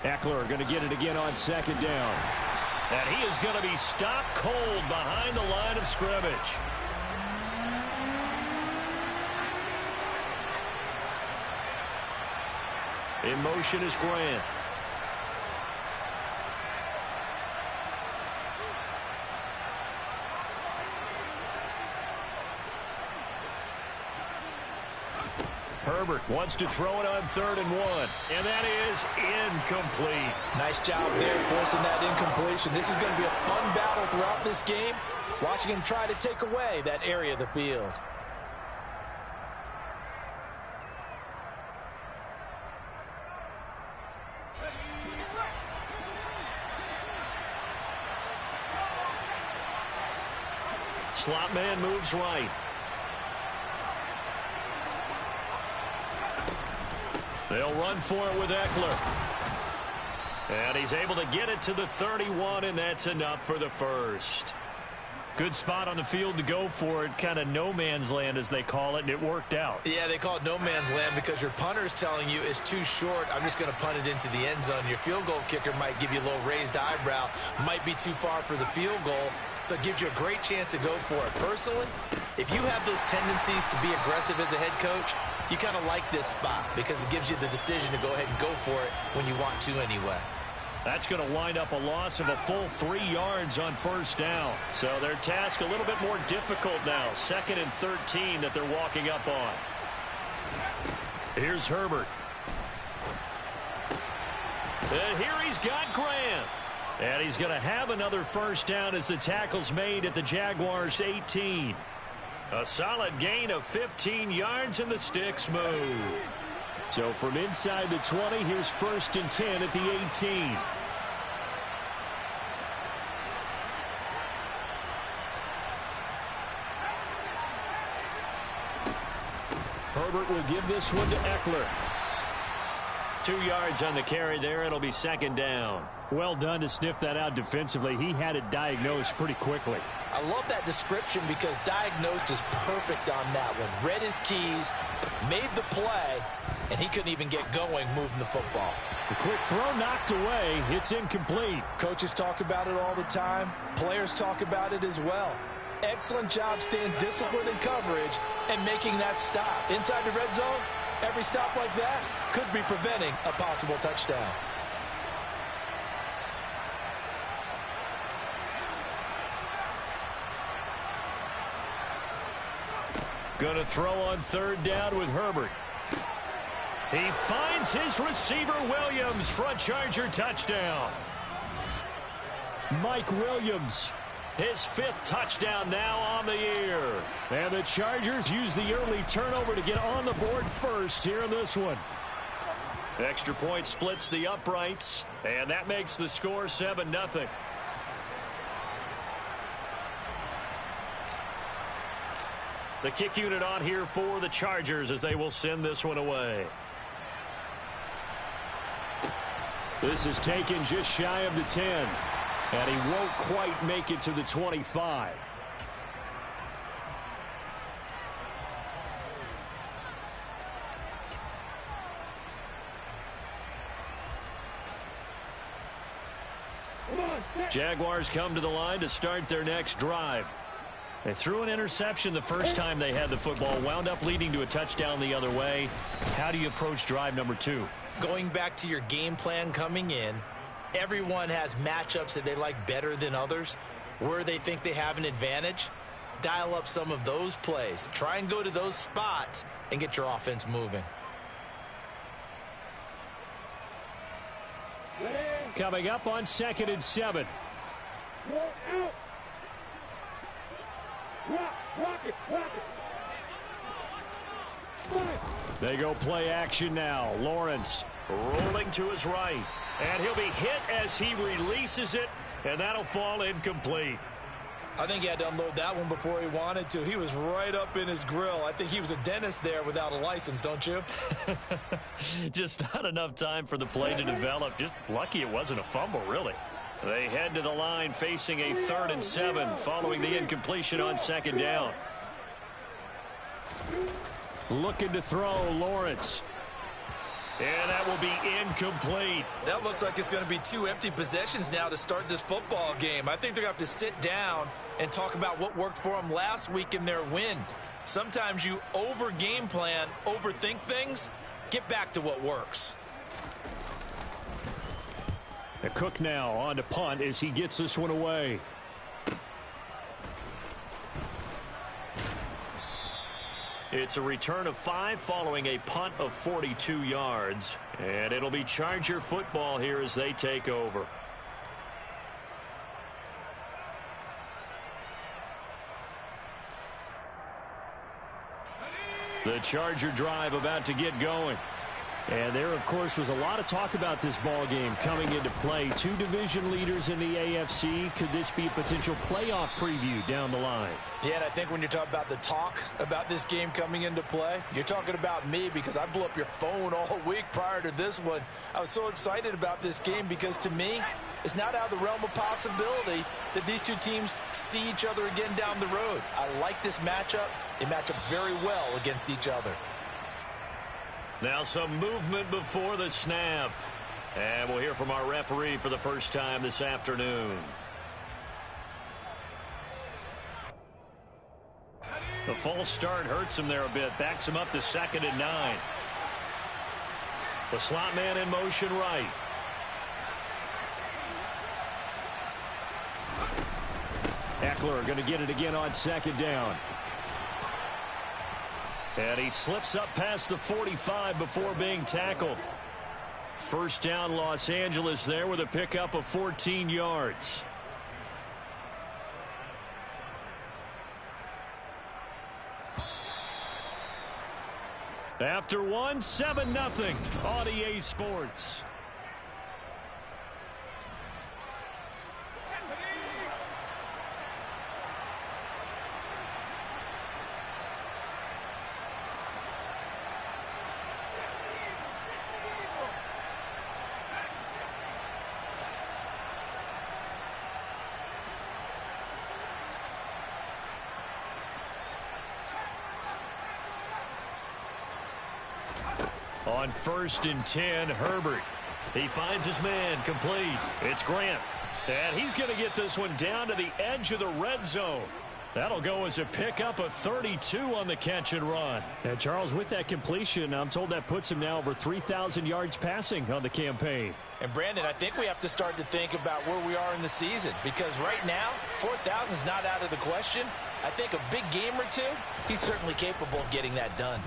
Eckler going to get it again on second down. And he is going to be stopped cold behind the line of scrimmage. In motion is Grant. Herbert wants to throw it on 3rd and 1. And that is incomplete. Nice job there forcing that incompletion. This is going to be a fun battle throughout this game. Watching him try to take away that area of the field. Slot man moves right. They'll run for it with Eckler. And he's able to get it to the 31, and that's enough for the first. Good spot on the field to go for it. Kind of no man's land, as they call it, and it worked out. Yeah, they call it no man's land because your punter is telling you it's too short. I'm just going to punt it into the end zone. Your field goal kicker might give you a little raised eyebrow. Might be too far for the field goal, so it gives you a great chance to go for it. Personally, if you have those tendencies to be aggressive as a head coach, you kind of like this spot because it gives you the decision to go ahead and go for it when you want to anyway. That's going to wind up a loss of a full 3 yards on first down. So their task a little bit more difficult now. 2nd and 13 that they're walking up on. Here's Herbert. And here he's got Grant. And he's going to have another first down as the tackle's made at the Jaguars' 18. A solid gain of 15 yards, and the sticks move. So from inside the 20, here's 1st and 10 at the 18. Herbert will give this one to Eckler. 2 yards on the carry there. It'll be 2nd down. Well done to sniff that out defensively. He had it diagnosed pretty quickly. I love that description because diagnosed is perfect on that one. Read his keys, made the play, and he couldn't even get going moving the football. The quick throw knocked away. It's incomplete. Coaches talk about it all the time. Players talk about it as well. Excellent job staying disciplined in coverage and making that stop. Inside the red zone, every stop like that could be preventing a possible touchdown. Going to throw on 3rd down with Herbert. He finds his receiver, Williams, for a Charger touchdown. Mike Williams, his 5th touchdown now on the year. And the Chargers use the early turnover to get on the board first here in this one. Extra point splits the uprights, and that makes the score 7-0. The kick unit on here for the Chargers as they will send this one away. This is taken just shy of the 10. And he won't quite make it to the 25. Jaguars come to the line to start their next drive. They threw an interception the first time they had the football, wound up leading to a touchdown the other way. How do you approach drive number 2? Going back to your game plan coming in, everyone has matchups that they like better than others. Where they think they have an advantage, dial up some of those plays. Try and go to those spots and get your offense moving. Coming up on 2nd and 7. They go play action now. Lawrence rolling to his right. And he'll be hit as he releases it, and that'll fall incomplete. I think he had to unload that one before he wanted to. He was right up in his grill. I think he was a dentist there without a license, don't you? Just not enough time for the play to develop. Just lucky it wasn't a fumble, really. They head to the line facing a 3rd and 7 following the incompletion on 2nd down. Looking to throw, Lawrence. And that will be incomplete. That looks like it's going to be 2 empty possessions now to start this football game. I think they're going to have to sit down and talk about what worked for them last week in their win. Sometimes you over-game plan, overthink things. Get back to what works. The Cook now on to punt as he gets this one away. It's a return of 5 following a punt of 42 yards. And it'll be Charger football here as they take over. The Charger drive about to get going. And there, of course, was a lot of talk about this ball game coming into play. 2 division leaders in the AFC. Could this be a potential playoff preview down the line? Yeah, and I think when you're talking about the talk about this game coming into play, you're talking about me because I blew up your phone all week prior to this one. I was so excited about this game because, to me, it's not out of the realm of possibility that these 2 teams see each other again down the road. I like this matchup. They match up very well against each other. Now some movement before the snap. And we'll hear from our referee for the first time this afternoon. The false start hurts him there a bit. Backs him up to 2nd and 9. The slot man in motion right. Eckler going to get it again on 2nd down. And he slips up past the 45 before being tackled. First down, Los Angeles there with a pickup of 14 yards. After 1, 7-0 on EA Sports. On 1st and 10, Herbert. He finds his man, complete. It's Grant. And he's going to get this one down to the edge of the red zone. That'll go as a pickup of 32 on the catch and run. And Charles, with that completion, I'm told that puts him now over 3,000 yards passing on the campaign. And Brandon, I think we have to start to think about where we are in the season, because right now 4,000 is not out of the question. I think a big game or 2, he's certainly capable of getting that done.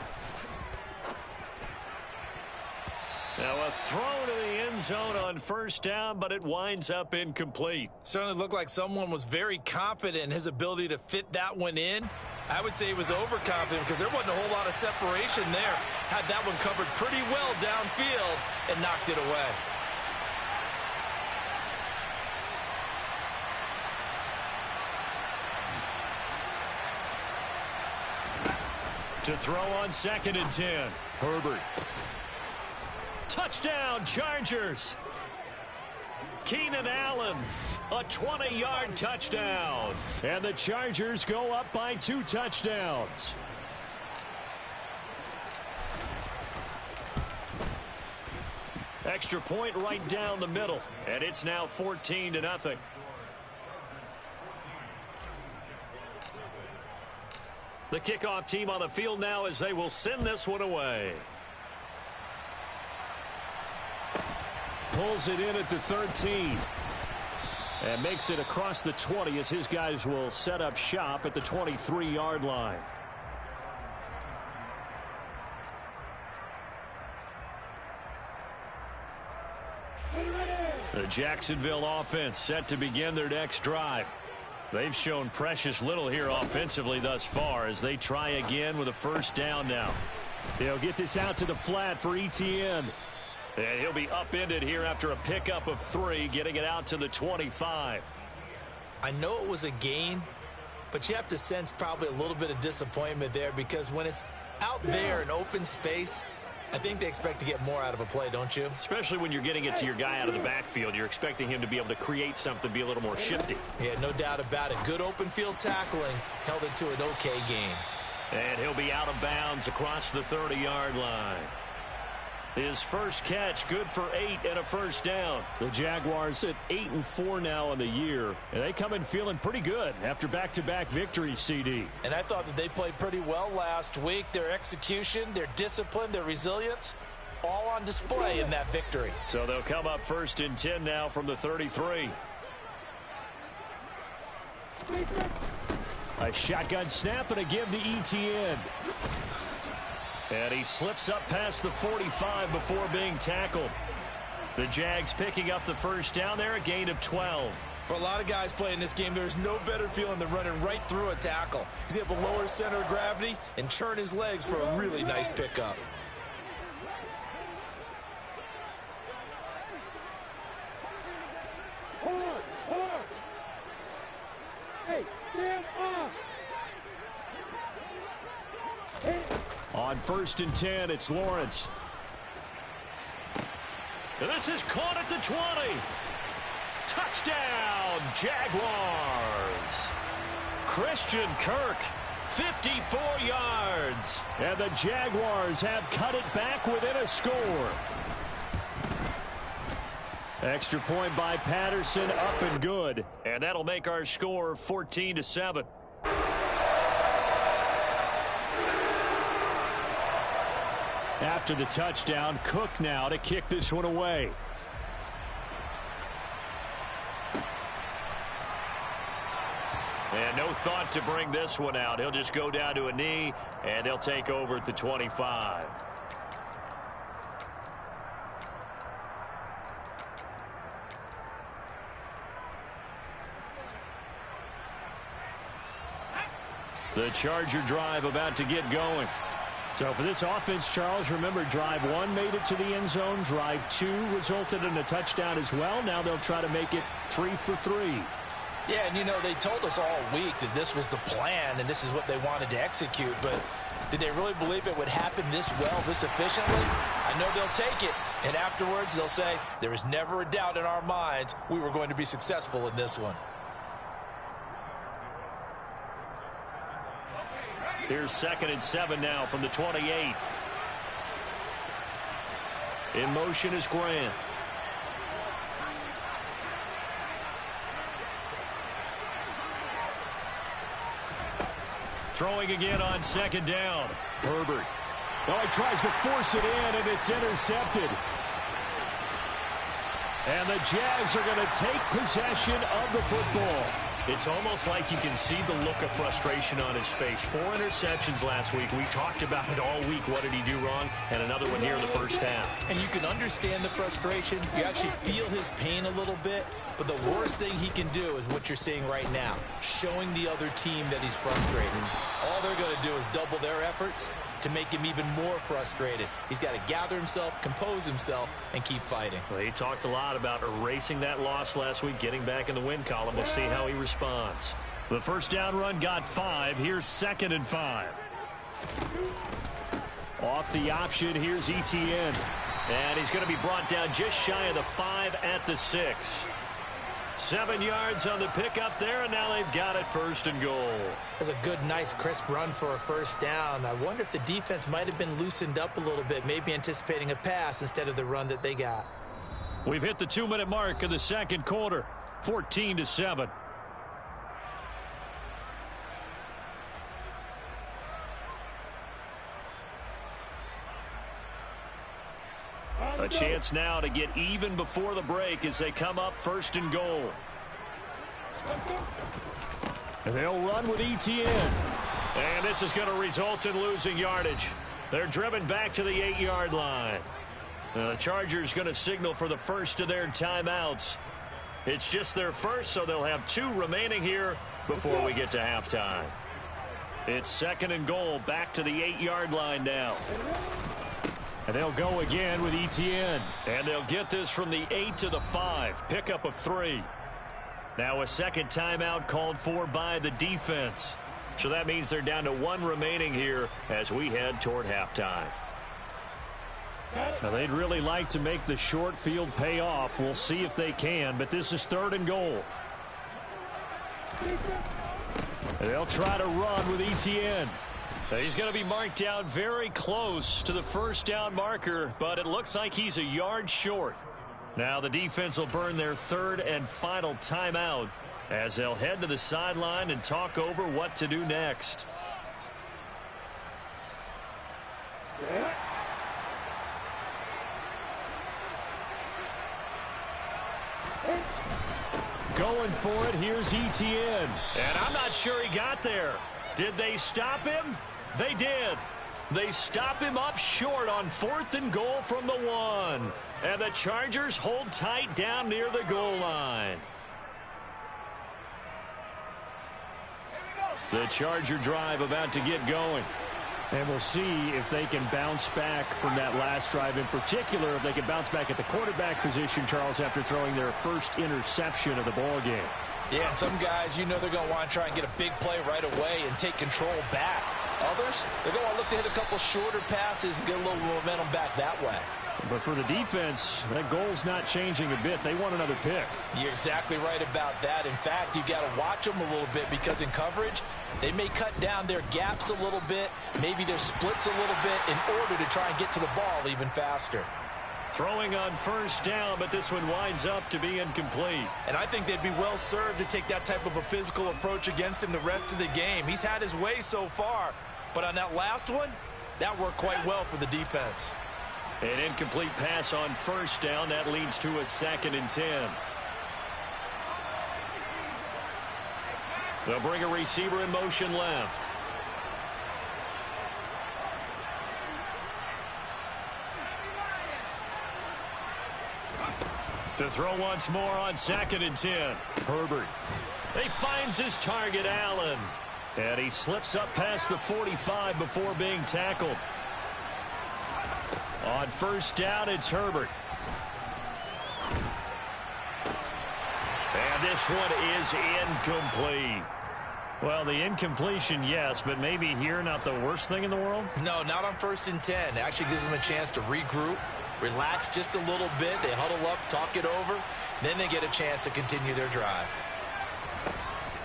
Now a throw to the end zone on 1st down, but it winds up incomplete. Certainly looked like someone was very confident in his ability to fit that one in. I would say he was overconfident because there wasn't a whole lot of separation there. Had that one covered pretty well downfield and knocked it away. To throw on 2nd and 10, Herbert. Touchdown, Chargers. Keenan Allen, a 20-yard touchdown. And the Chargers go up by 2 touchdowns. Extra point right down the middle, and it's now 14-0. The kickoff team on the field now as they will send this one away. Pulls it in at the 13. And makes it across the 20 as his guys will set up shop at the 23-yard line. The Jacksonville offense set to begin their next drive. They've shown precious little here offensively thus far as they try again with a 1st down now. They'll get this out to the flat for Etienne. And he'll be upended here after a pickup of 3, getting it out to the 25. I know it was a gain, but you have to sense probably a little bit of disappointment there because when it's out there in open space, I think they expect to get more out of a play, don't you? Especially when you're getting it to your guy out of the backfield. You're expecting him to be able to create something, be a little more shifty. Yeah, no doubt about it. Good open field tackling held it to an okay game. And he'll be out of bounds across the 30-yard line. His first catch, good for 8 and a first down. The Jaguars at 8-4 now on the year, and they come in feeling pretty good after back-to-back victories, CD. And I thought that they played pretty well last week. Their execution, their discipline, their resilience, all on display in that victory. So they'll come up 1st and 10 now from the 33. A shotgun snap and a give to ETN. And he slips up past the 45 before being tackled. The Jags picking up the first down there, a gain of 12. For a lot of guys playing this game, there's no better feeling than running right through a tackle. He's able to lower his center of gravity and churn his legs for a really nice pickup. Hey, stand up! On 1st and 10, it's Lawrence. And this is caught at the 20. Touchdown, Jaguars. Christian Kirk, 54 yards. And the Jaguars have cut it back within a score. Extra point by Patterson, up and good. And that'll make our score 14-7. After the touchdown, Cook now to kick this one away. And no thought to bring this one out. He'll just go down to a knee, and they'll take over at the 25. The Charger drive about to get going. So for this offense, Charles, remember drive 1 made it to the end zone. Drive 2 resulted in a touchdown as well. Now they'll try to make it 3 for 3. Yeah, and you know, they told us all week that this was the plan and this is what they wanted to execute. But did they really believe it would happen this well, this efficiently? I know they'll take it. And afterwards, they'll say, there was never a doubt in our minds we were going to be successful in this one. Here's 2nd and 7 now from the 28. In motion is Grant. Throwing again on 2nd down. Herbert. Oh, he tries to force it in, and it's intercepted. And the Jags are going to take possession of the football. It's almost like you can see the look of frustration on his face. 4 interceptions last week. We talked about it all week. What did he do wrong? And another one here in the first half. And you can understand the frustration. You actually feel his pain a little bit. But the worst thing he can do is what you're seeing right now, showing the other team that he's frustrated. All they're going to do is double their efforts to make him even more frustrated. He's got to gather himself, compose himself, and keep fighting. Well, he talked a lot about erasing that loss last week, getting back in the win column. We'll see how he responds. The first down run got 5. Here's 2nd and 5. Off the option, here's ETN. And he's going to be brought down just shy of the 5 at the 6. 7 yards on the pickup there, and now they've got it 1st and goal. That's a good, nice, crisp run for a first down. I wonder if the defense might have been loosened up a little bit, maybe anticipating a pass instead of the run that they got. We've hit the 2-minute mark of the second quarter, 14-7. A chance now to get even before the break as they come up 1st and goal. And they'll run with ETN. And this is going to result in losing yardage. They're driven back to the 8-yard line. The Chargers going to signal for the first of their timeouts. It's just their first, so they'll have 2 remaining here before we get to halftime. It's 2nd and goal, back to the 8-yard line now. And they'll go again with ETN. And they'll get this from the 8 to the 5. Pickup of 3. Now a second timeout called for by the defense. So that means they're down to 1 remaining here as we head toward halftime. Now they'd really like to make the short field pay off. We'll see if they can, but this is 3rd and goal. And they'll try to run with ETN. He's going to be marked down very close to the first down marker, but it looks like he's a yard short. Now the defense will burn their third and final timeout as they'll head to the sideline and talk over what to do next. Going for it, here's Etienne. And I'm not sure he got there. Did they stop him? They did. They stop him up short on 4th and goal from the 1. And the Chargers hold tight down near the goal line. The Charger drive about to get going. And we'll see if they can bounce back from that last drive. In particular, if they can bounce back at the quarterback position, Charles, after throwing their first interception of the ball game. Yeah, some guys, you know they're going to want to try and get a big play right away and take control back. Others, they're going to look to hit a couple shorter passes and get a little momentum back that way. But for the defense, that goal's not changing a bit. They want another pick. You're exactly right about that. In fact, you got to watch them a little bit because in coverage, they may cut down their gaps a little bit, maybe their splits a little bit in order to try and get to the ball even faster. Throwing on first down, but this one winds up to be incomplete. And I think they'd be well served to take that type of a physical approach against him the rest of the game. He's had his way so far, but on that last one, that worked quite well for the defense. An incomplete pass on first down. That leads to a 2nd and 10. They'll bring a receiver in motion left. To throw once more on 2nd and 10. Herbert. He finds his target, Allen. And he slips up past the 45 before being tackled. On first down, it's Herbert. And this one is incomplete. Well, the incompletion, yes, but maybe here not the worst thing in the world? No, not on 1st and 10. It actually gives them a chance to regroup, relax just a little bit. They huddle up, talk it over. Then they get a chance to continue their drive.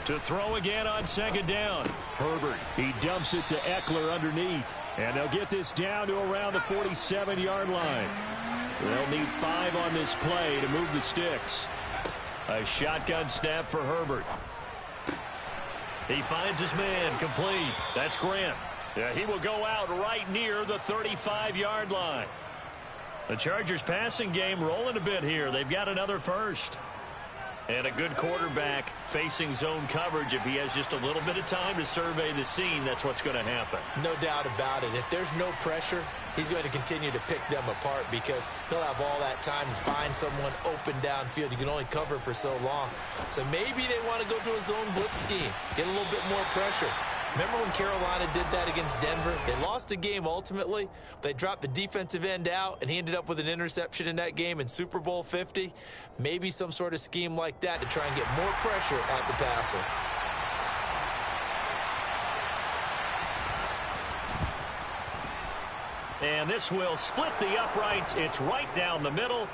To throw again on 2nd down. Herbert, he dumps it to Eckler underneath. And they'll get this down to around the 47-yard line. They'll need 5 on this play to move the sticks. A shotgun snap for Herbert. He finds his man, complete. That's Grant. Yeah, he will go out right near the 35-yard line. The Chargers passing game rolling a bit here. They've got another first. And a good quarterback facing zone coverage. If he has just a little bit of time to survey the scene, that's what's going to happen. No doubt about it. If there's no pressure, he's going to continue to pick them apart because he'll have all that time to find someone open downfield. You can only cover for so long. So maybe they want to go to a zone blitz scheme, get a little bit more pressure. Remember when Carolina did that against Denver? They lost the game ultimately. They dropped the defensive end out, and he ended up with an interception in that game in Super Bowl 50. Maybe some sort of scheme like that to try and get more pressure at the passer. And this will split the uprights. It's right down the middle.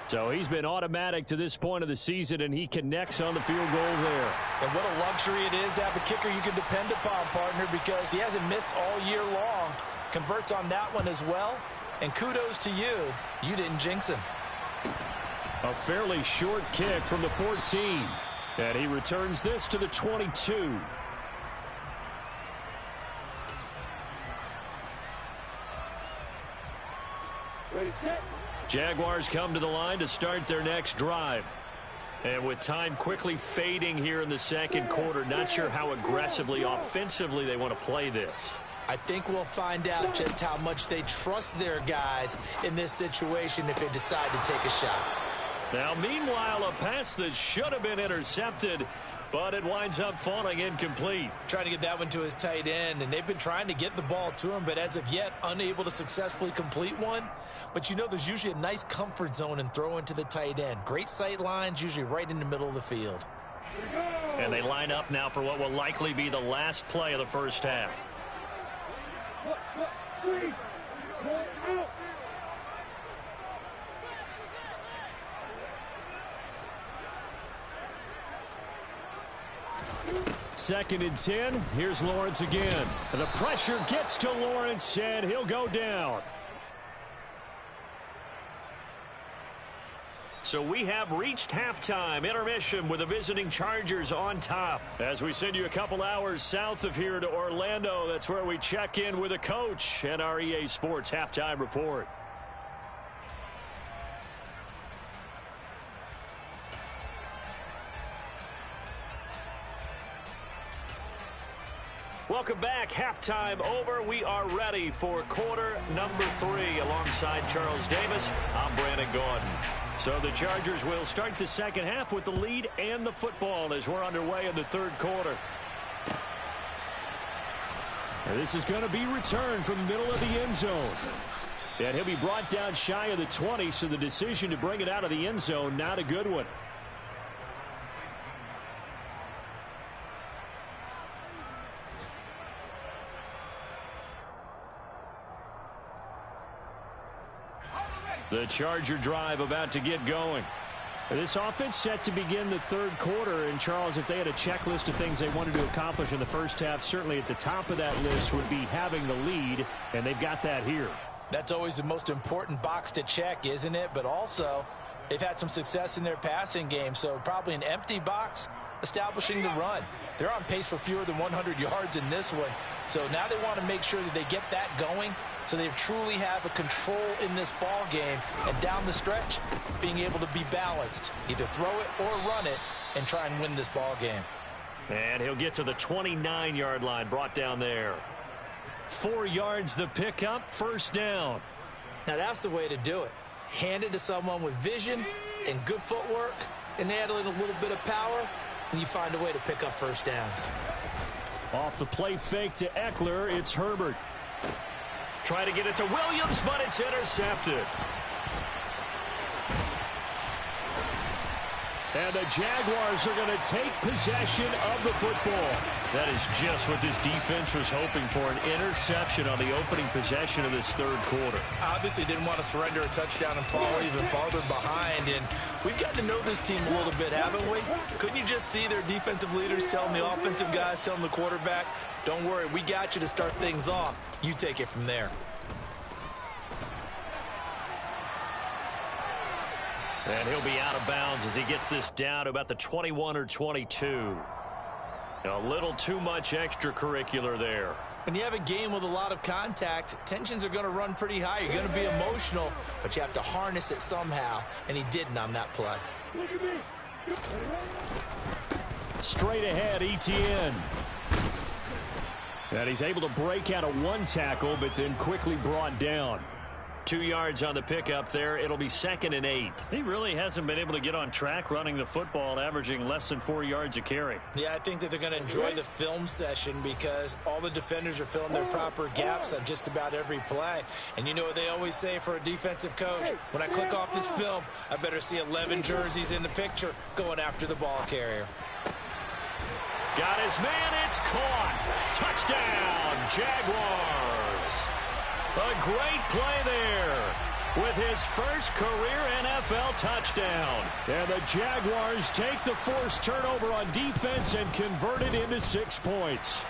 So he's been automatic to this point of the season, and he connects on the field goal there. And what a luxury it is to have a kicker you can depend upon, partner, because he hasn't missed all year long. Converts on that one as well. And kudos to you. You didn't jinx him. A fairly short kick from the 14. And he returns this to the 22. Ready, set. Jaguars come to the line to start their next drive. And with time quickly fading here in the second quarter, not sure how aggressively, offensively they want to play this. I think we'll find out just how much they trust their guys in this situation if they decide to take a shot. Now, meanwhile, a pass that should have been intercepted, but it winds up falling incomplete. Trying to get that one to his tight end, and they've been trying to get the ball to him, but as of yet, unable to successfully complete one. But you know there's usually a nice comfort zone in throwing to the tight end. Great sight lines, usually right in the middle of the field. And they line up now for what will likely be the last play of the first half. Three. Out. 2nd and 10. Here's Lawrence again. The pressure gets to Lawrence, and he'll go down. So we have reached halftime intermission with the visiting Chargers on top. As we send you a couple hours south of here to Orlando, that's where we check in with a coach and our EA Sports halftime report. Welcome back. Halftime over. We are ready for quarter number 3. Alongside Charles Davis, I'm Brandon Gordon. So the Chargers will start the second half with the lead and the football as we're underway in the third quarter. And this is going to be returned from the middle of the end zone. And he'll be brought down shy of the 20, so the decision to bring it out of the end zone, not a good one. The Charger drive about to get going. This offense set to begin the third quarter. And, Charles, if they had a checklist of things they wanted to accomplish in the first half, certainly at the top of that list would be having the lead, and they've got that here. That's always the most important box to check, isn't it? But also, they've had some success in their passing game, so probably an empty box establishing the run. They're on pace for fewer than 100 yards in this one. So now they want to make sure that they get that going, so they truly have a control in this ball game, and down the stretch, being able to be balanced, either throw it or run it, and try and win this ball game. And he'll get to the 29-yard line, brought down there. 4 yards the pickup, first down. Now that's the way to do it. Hand it to someone with vision and good footwork, and add in a little bit of power, and you find a way to pick up first downs. Off the play fake to Eckler, it's Herbert. Try to get it to Williams, but it's intercepted. And the Jaguars are going to take possession of the football. That is just what this defense was hoping for, an interception on the opening possession of this third quarter. Obviously didn't want to surrender a touchdown and fall even farther behind. And we've gotten to know this team a little bit, haven't we? Couldn't you just see their defensive leaders telling the offensive guys, telling the quarterback, don't worry, we got you to start things off. You take it from there. And he'll be out of bounds as he gets this down to about the 21 or 22. A little too much extracurricular there. When you have a game with a lot of contact, tensions are going to run pretty high. You're going to be emotional, but you have to harness it somehow, and he didn't on that play. Straight ahead, Etienne. And he's able to break out of one tackle, but then quickly brought down. 2 yards on the pickup there. It'll be 2nd and 8. He really hasn't been able to get on track running the football, averaging less than 4 yards a carry. Yeah, I think that they're going to enjoy the film session because all the defenders are filling their proper gaps on just about every play. And you know what they always say for a defensive coach? When I click off this film, I better see 11 jerseys in the picture going after the ball carrier. Got his man. It's caught. Touchdown, Jaguars. A great play there with his first career NFL touchdown. And the Jaguars take the forced turnover on defense and convert it into 6 points.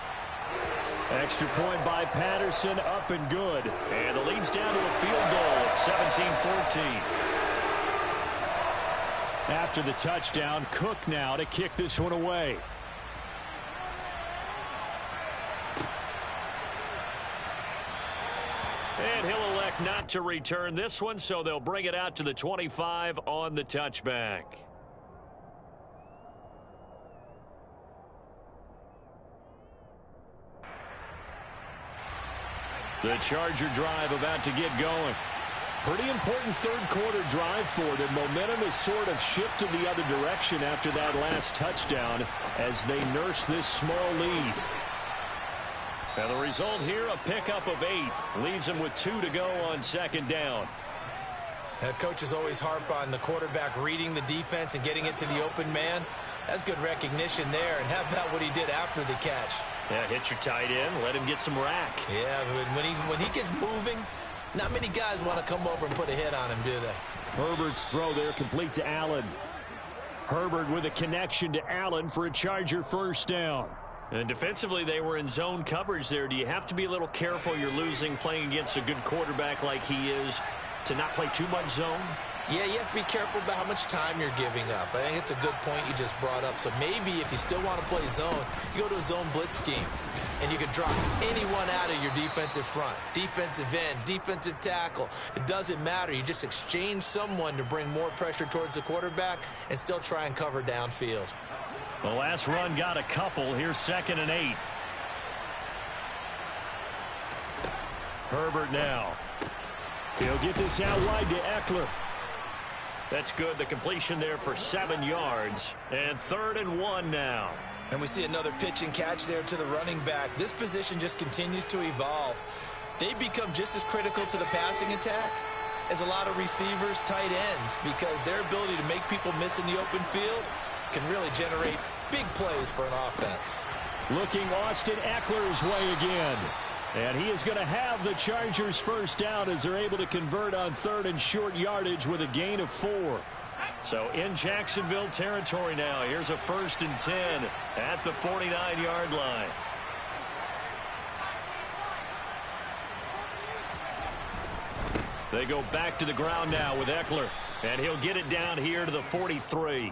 Extra point by Patterson, up and good. And the lead's down to a field goal at 17-14. After the touchdown, Cook now to kick this one away. And he'll elect not to return this one, so they'll bring it out to the 25 on the touchback. The Charger drive about to get going. Pretty important third quarter drive for them. Momentum has sort of shifted the other direction after that last touchdown as they nurse this small lead. And the result here, a pickup of 8. Leaves them with 2 to go on 2nd down. Coaches always harp on the quarterback reading the defense and getting it to the open man. That's good recognition there. And how about what he did after the catch? Yeah, hit your tight end, let him get some rack. Yeah, when he gets moving, not many guys want to come over and put a hit on him, do they? Herbert's throw there complete to Allen. Herbert with a connection to Allen for a Charger first down. And defensively, they were in zone coverage there. Do you have to be a little careful you're losing playing against a good quarterback like he is to not play too much zone? Yeah, you have to be careful about how much time you're giving up. I think it's a good point you just brought up. So maybe if you still want to play zone, you go to a zone blitz scheme. And you can drop anyone out of your defensive front. Defensive end, defensive tackle. It doesn't matter. You just exchange someone to bring more pressure towards the quarterback and still try and cover downfield. The last run got a couple. Here's 2nd and 8. Herbert now. He'll get this out wide to Eckler. That's good. The completion there for 7 yards. And 3rd and 1 now. And we see another pitch and catch there to the running back. This position just continues to evolve. They become just as critical to the passing attack as a lot of receivers, tight ends, because their ability to make people miss in the open field can really generate big plays for an offense. Looking Austin Eckler's way again. And he is going to have the Chargers first down as they're able to convert on 3rd and short yardage with a gain of 4. So in Jacksonville territory now. Here's a 1st and 10 at the 49-yard line. They go back to the ground now with Eckler. And he'll get it down here to the 43.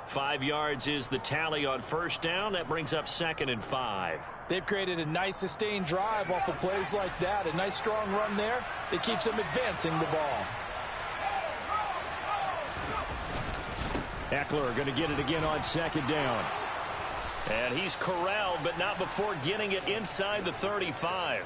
5 yards is the tally on 1st down. That brings up 2nd and 5. They've created a nice sustained drive off of plays like that. A nice strong run there that keeps them advancing the ball. Eckler going to get it again on 2nd down. And he's corralled, but not before getting it inside the 35.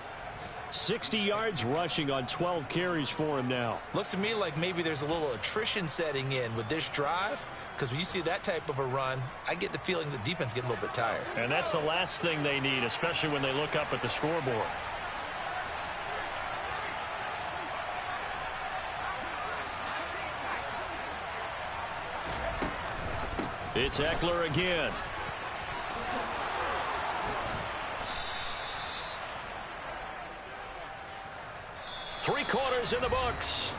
60 yards rushing on 12 carries for him now. Looks to me like maybe there's a little attrition setting in with this drive, because when you see that type of a run, I get the feeling the defense getting a little bit tired. And that's the last thing they need, especially when they look up at the scoreboard. It's Eckler again. Three quarters in the books.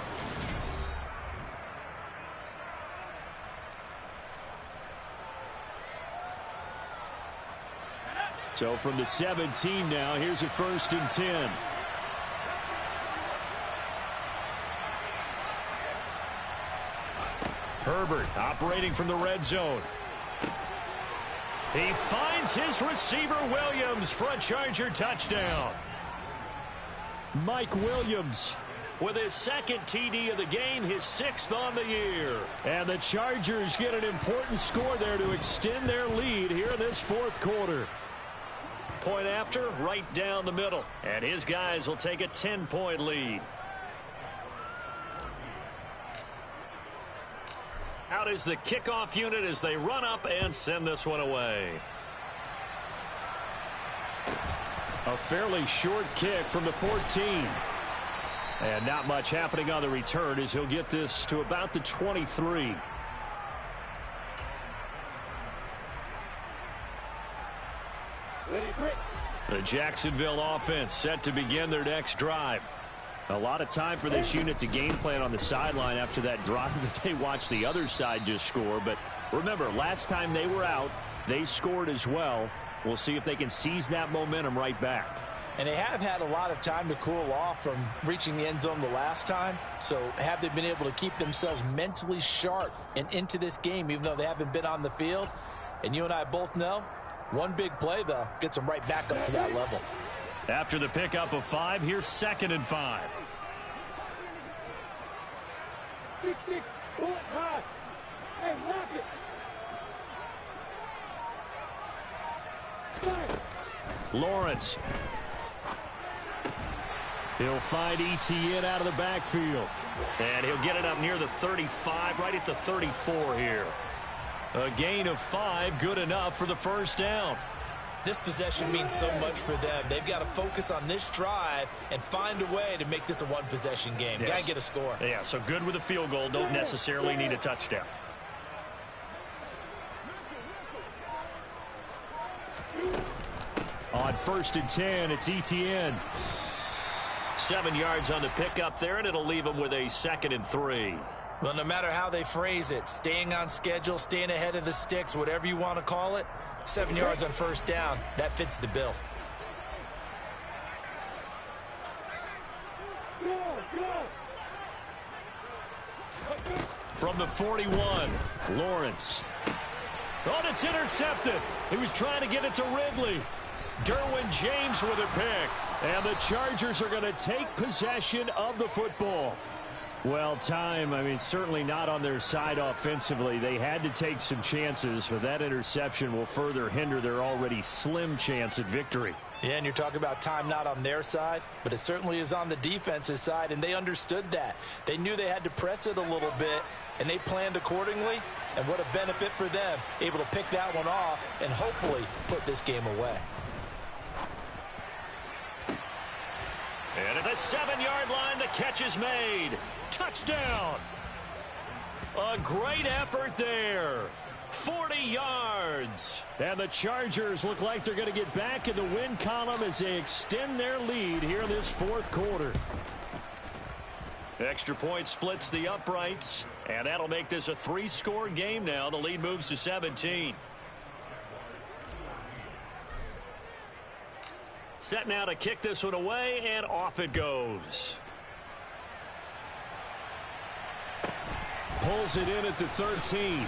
So from the 17 now, here's a 1st and 10. Herbert operating from the red zone. He finds his receiver Williams for a Charger touchdown. Mike Williams with his 2nd TD of the game, his 6th on the year. And the Chargers get an important score there to extend their lead here in this 4th quarter. Point after, right down the middle. And his guys will take a 10-point lead. Out is the kickoff unit as they run up and send this one away. A fairly short kick from the 14. And not much happening on the return as he'll get this to about the 23. The Jacksonville offense set to begin their next drive. A lot of time for this unit to game plan on the sideline after that drive that they watched the other side just score. But remember, last time they were out, they scored as well. We'll see if they can seize that momentum right back. And they have had a lot of time to cool off from reaching the end zone the last time. So have they been able to keep themselves mentally sharp and into this game, even though they haven't been on the field? And you and I both know, one big play, though, gets them right back up to that level. After the pickup of 5, here's 2nd and 5. Six, pull it high. Hey, knock it. Fire. Lawrence. He'll find ETN out of the backfield. And he'll get it up near the 35, right at the 34 here. A gain of 5, good enough for the 1st down. This possession means so much for them. They've got to focus on this drive and find a way to make this a one-possession game. Yes. Got to get a score. Yeah, so good with a field goal. Don't necessarily need a touchdown. On 1st and 10, it's ETN. 7 yards on the pickup there, and it'll leave them with a 2nd and 3. Well, no matter how they phrase it, staying on schedule, staying ahead of the sticks, whatever you want to call it, 7 yards on first down. That fits the bill. From the 41, Lawrence. Oh, it's intercepted. He was trying to get it to Ridley. Derwin James with a pick. And the Chargers are going to take possession of the football. Well, certainly not on their side offensively. They had to take some chances, but that interception will further hinder their already slim chance at victory. Yeah, and you're talking about time not on their side, but it certainly is on the defense's side, and they understood that. They knew they had to press it a little bit, and they planned accordingly, and what a benefit for them, able to pick that one off and hopefully put this game away. And at the 7-yard line, the catch is made. Touchdown. A great effort there. 40 yards. And the Chargers look like they're going to get back in the win column as they extend their lead here in this fourth quarter. Extra point splits the uprights, and that'll make this a 3-score game now. The lead moves to 17. Set now to kick this one away, and off it goes. Pulls it in at the 13.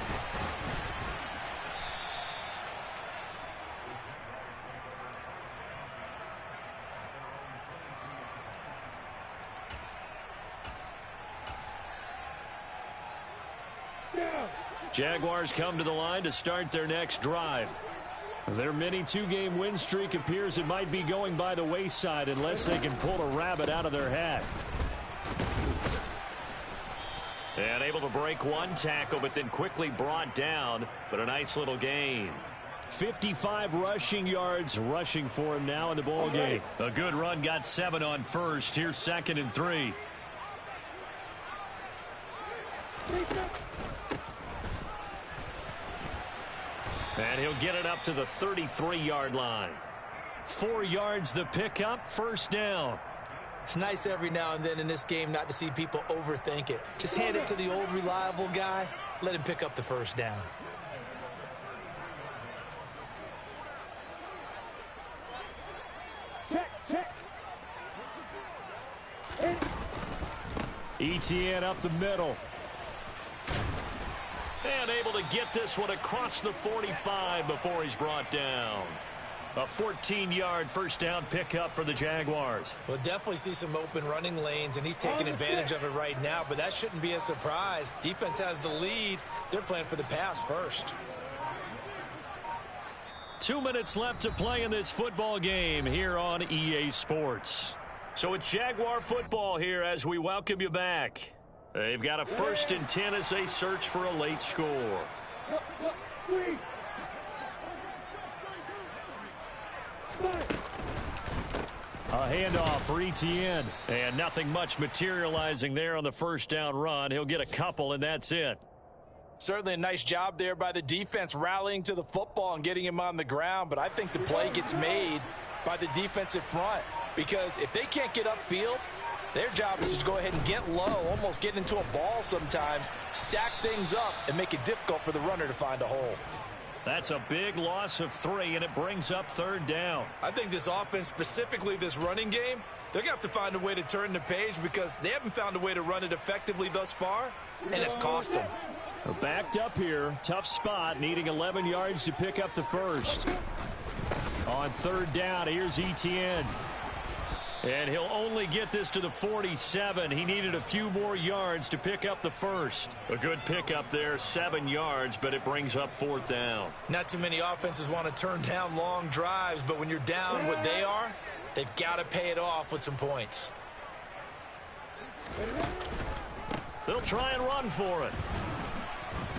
Jaguars come to the line to start their next drive. Their mini 2-game win streak appears it might be going by the wayside unless they can pull a rabbit out of their hat. And able to break one tackle, but then quickly brought down. But a nice little gain. 55 rushing yards rushing for him now in the ball game. A good run, got 7 on first. Here's 2nd and 3. And he'll get it up to the 33-yard line. 4 yards the pickup, first down. It's nice every now and then in this game not to see people overthink it. Just hand it to the old reliable guy. Let him pick up the first down. Check. Etienne up the middle. And able to get this one across the 45 before he's brought down. A 14-yard first down pickup for the Jaguars. We'll definitely see some open running lanes, and he's taking advantage of it right now, but that shouldn't be a surprise. Defense has the lead. They're playing for the pass first. 2 minutes left to play in this football game here on EA Sports. So it's Jaguar football here as we welcome you back. They've got a 1st and 10 as they search for a late score. A handoff for Etienne. And nothing much materializing there on the first down run. He'll get a couple, and that's it. Certainly a nice job there by the defense rallying to the football and getting him on the ground, but I think the play gets made by the defensive front because if they can't get upfield, their job is to go ahead and get low, almost get into a ball sometimes, stack things up, and make it difficult for the runner to find a hole. That's a big loss of 3, and it brings up 3rd down. I think this offense, specifically this running game, they're going to have to find a way to turn the page because they haven't found a way to run it effectively thus far, and it's cost them. Backed up here, tough spot, needing 11 yards to pick up the first. On 3rd down, here's Etienne. And he'll only get this to the 47. He needed a few more yards to pick up the first. A good pickup there, 7 yards, but it brings up 4th down. Not too many offenses want to turn down long drives, but when you're down what they are, they've got to pay it off with some points. They'll try and run for it.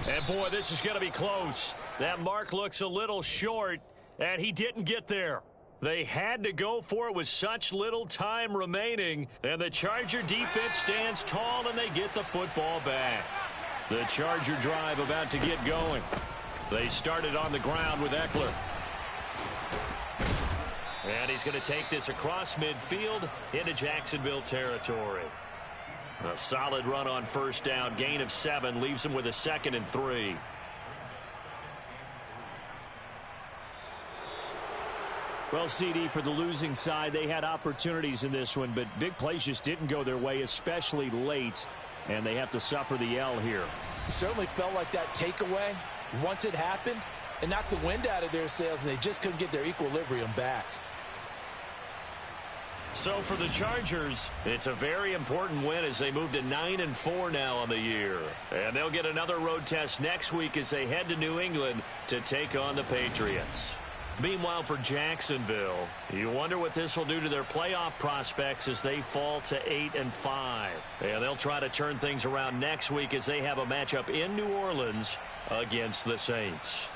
And, boy, this is going to be close. That mark looks a little short, and he didn't get there. They had to go for it with such little time remaining, and the Charger defense stands tall, and they get the football back. The Charger drive about to get going. They started on the ground with Eckler. And he's going to take this across midfield into Jacksonville territory. A solid run on first down, gain of 7, leaves him with a 2nd and 3. Well, CD, for the losing side, they had opportunities in this one, but big plays just didn't go their way, especially late, and they have to suffer the L here. It certainly felt like that takeaway, once it happened, it knocked the wind out of their sails, and they just couldn't get their equilibrium back. So for the Chargers, it's a very important win as they move to 9-4 now on the year. And they'll get another road test next week as they head to New England to take on the Patriots. Meanwhile, for Jacksonville, you wonder what this will do to their playoff prospects as they fall to 8-5. And they'll try to turn things around next week as they have a matchup in New Orleans against the Saints.